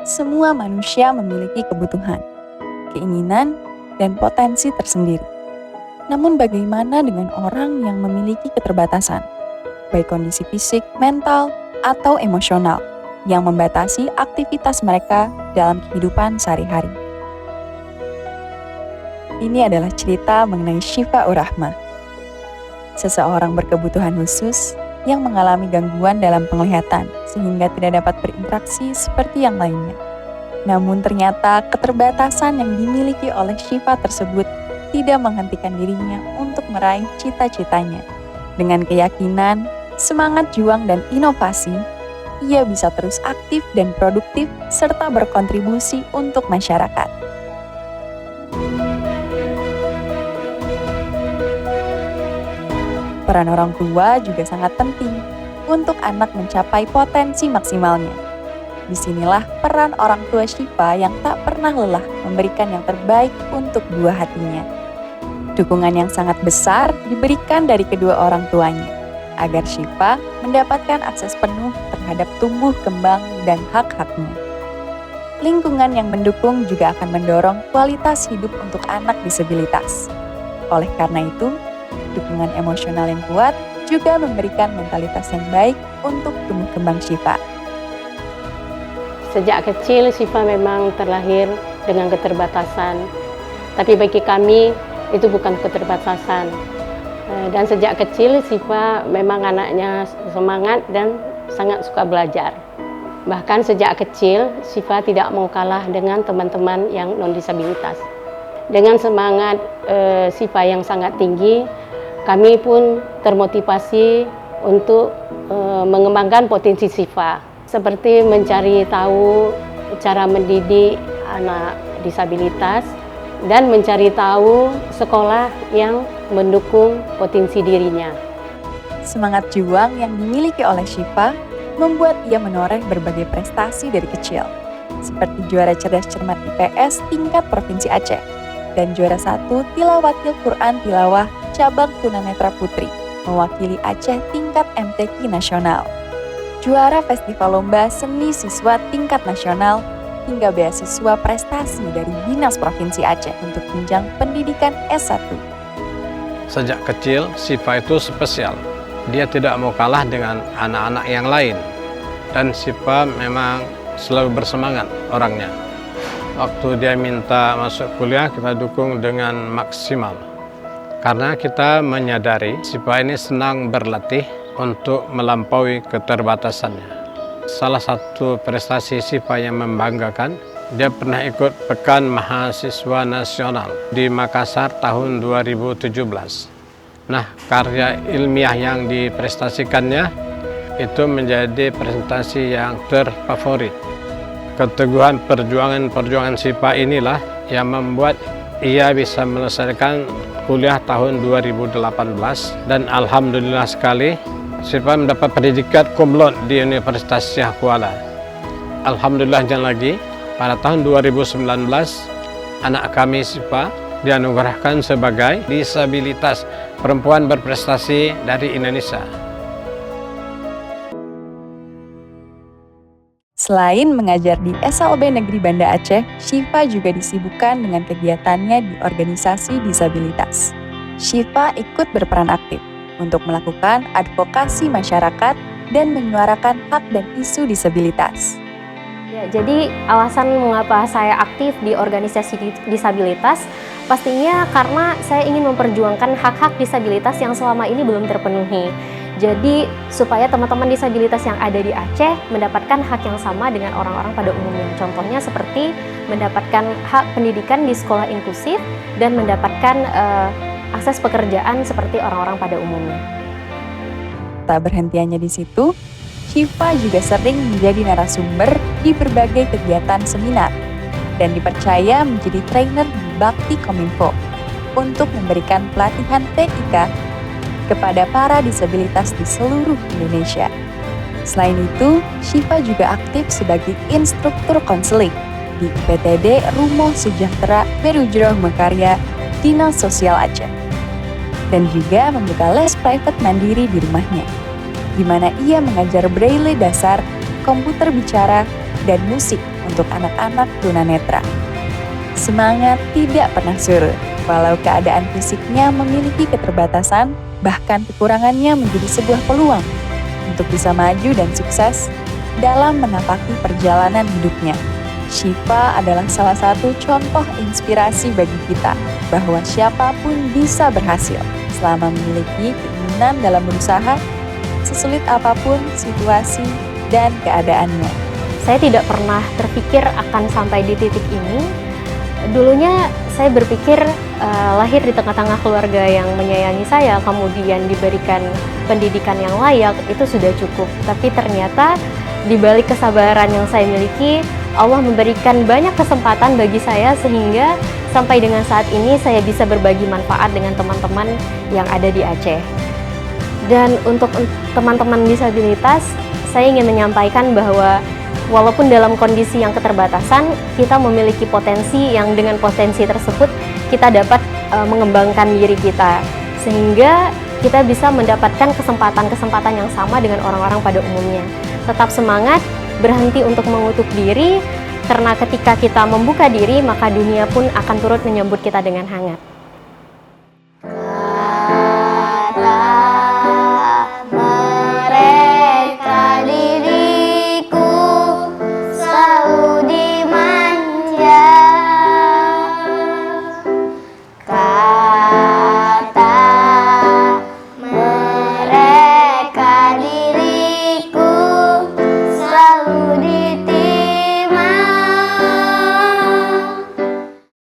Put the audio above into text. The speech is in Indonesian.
Semua manusia memiliki kebutuhan, keinginan, dan potensi tersendiri. Namun bagaimana dengan orang yang memiliki keterbatasan, baik kondisi fisik, mental, atau emosional, yang membatasi aktivitas mereka dalam kehidupan sehari-hari? Ini adalah cerita mengenai Syifa Urahmah, seseorang berkebutuhan khusus yang mengalami gangguan dalam penglihatan sehingga tidak dapat berinteraksi seperti yang lainnya. Namun ternyata keterbatasan yang dimiliki oleh Syifa tersebut tidak menghentikan dirinya untuk meraih cita-citanya. Dengan keyakinan, semangat juang dan inovasi, ia bisa terus aktif dan produktif serta berkontribusi untuk masyarakat. Peran orang tua juga sangat penting untuk anak mencapai potensi maksimalnya. Disinilah peran orang tua Syifa yang tak pernah lelah memberikan yang terbaik untuk buah hatinya. Dukungan yang sangat besar diberikan dari kedua orang tuanya, agar Syifa mendapatkan akses penuh terhadap tumbuh kembang dan hak-haknya. Lingkungan yang mendukung juga akan mendorong kualitas hidup untuk anak disabilitas. Oleh karena itu, dukungan emosional yang kuat juga memberikan mentalitas yang baik untuk tumbuh kembang Syifa. Sejak kecil Syifa memang terlahir dengan keterbatasan, tapi bagi kami itu bukan keterbatasan. Dan sejak kecil Syifa memang anaknya semangat dan sangat suka belajar. Bahkan sejak kecil Syifa tidak mau kalah dengan teman-teman yang non-disabilitas. Dengan semangat Syifa yang sangat tinggi, kami pun termotivasi untuk mengembangkan potensi Syifa, seperti mencari tahu cara mendidik anak disabilitas dan mencari tahu sekolah yang mendukung potensi dirinya. Semangat juang yang dimiliki oleh Syifa membuat ia menoreh berbagai prestasi dari kecil, seperti juara cerdas cermat IPS tingkat Provinsi Aceh dan juara 1 Tilawatil Quran Tilawah cabang tunanetra putri, mewakili Aceh tingkat MTQ nasional. Juara festival lomba seni siswa tingkat nasional, hingga beasiswa prestasi dari Dinas Provinsi Aceh untuk jenjang pendidikan S1. Sejak kecil, Syifa itu spesial. Dia tidak mau kalah dengan anak-anak yang lain. Dan Syifa memang selalu bersemangat orangnya. Waktu dia minta masuk kuliah, kita dukung dengan maksimal. Karena kita menyadari Syifa ini senang berlatih untuk melampaui keterbatasannya. Salah satu prestasi Syifa yang membanggakan, dia pernah ikut Pekan Mahasiswa Nasional di Makassar tahun 2017. Nah, karya ilmiah yang diprestasikannya itu menjadi presentasi yang terfavorit. Keteguhan perjuangan Syifa inilah yang membuat ia bisa menyelesaikan kuliah tahun 2018 dan alhamdulillah sekali Syifa mendapat predikat cum laude di Universitas Syah Kuala. Alhamdulillahnya lagi pada tahun 2019 anak kami Syifa dianugerahkan sebagai disabilitas perempuan berprestasi dari Indonesia. Selain mengajar di SLB Negeri Banda Aceh, Syifa juga disibukkan dengan kegiatannya di organisasi disabilitas. Syifa ikut berperan aktif untuk melakukan advokasi masyarakat dan menyuarakan hak dan isu disabilitas. Ya, jadi alasan mengapa saya aktif di organisasi disabilitas pastinya karena saya ingin memperjuangkan hak-hak disabilitas yang selama ini belum terpenuhi. Jadi supaya teman-teman disabilitas yang ada di Aceh mendapatkan hak yang sama dengan orang-orang pada umumnya. Contohnya seperti mendapatkan hak pendidikan di sekolah inklusif dan mendapatkan akses pekerjaan seperti orang-orang pada umumnya. Tak berhentiannya di situ, Syifa juga sering menjadi narasumber di berbagai kegiatan seminar dan dipercaya menjadi trainer di Bakti Kominfo untuk memberikan pelatihan TIK kepada para disabilitas di seluruh Indonesia. Selain itu, Syifa juga aktif sebagai instruktur konseling di IPTD Rumo Sejahtera Berujroh Mekarya, Dinas Sosial Aceh. Dan juga membuka les private mandiri di rumahnya, di mana ia mengajar braille dasar, komputer bicara, dan musik untuk anak-anak tunanetra. Semangat tidak pernah surut, walau keadaan fisiknya memiliki keterbatasan, bahkan kekurangannya menjadi sebuah peluang untuk bisa maju dan sukses dalam menapaki perjalanan hidupnya. Syifa adalah salah satu contoh inspirasi bagi kita bahwa siapapun bisa berhasil selama memiliki keinginan dalam berusaha, sesulit apapun situasi dan keadaannya. Saya tidak pernah terpikir akan sampai di titik ini. Dulunya saya berpikir lahir di tengah-tengah keluarga yang menyayangi saya, kemudian diberikan pendidikan yang layak, itu sudah cukup. Tapi ternyata di balik kesabaran yang saya miliki, Allah memberikan banyak kesempatan bagi saya sehingga sampai dengan saat ini saya bisa berbagi manfaat dengan teman-teman yang ada di Aceh. Dan untuk teman-teman disabilitas, saya ingin menyampaikan bahwa walaupun dalam kondisi yang keterbatasan, kita memiliki potensi yang dengan potensi tersebut kita dapat mengembangkan diri kita. Sehingga kita bisa mendapatkan kesempatan-kesempatan yang sama dengan orang-orang pada umumnya. Tetap semangat, berhenti untuk mengutuk diri, karena ketika kita membuka diri, maka dunia pun akan turut menyambut kita dengan hangat.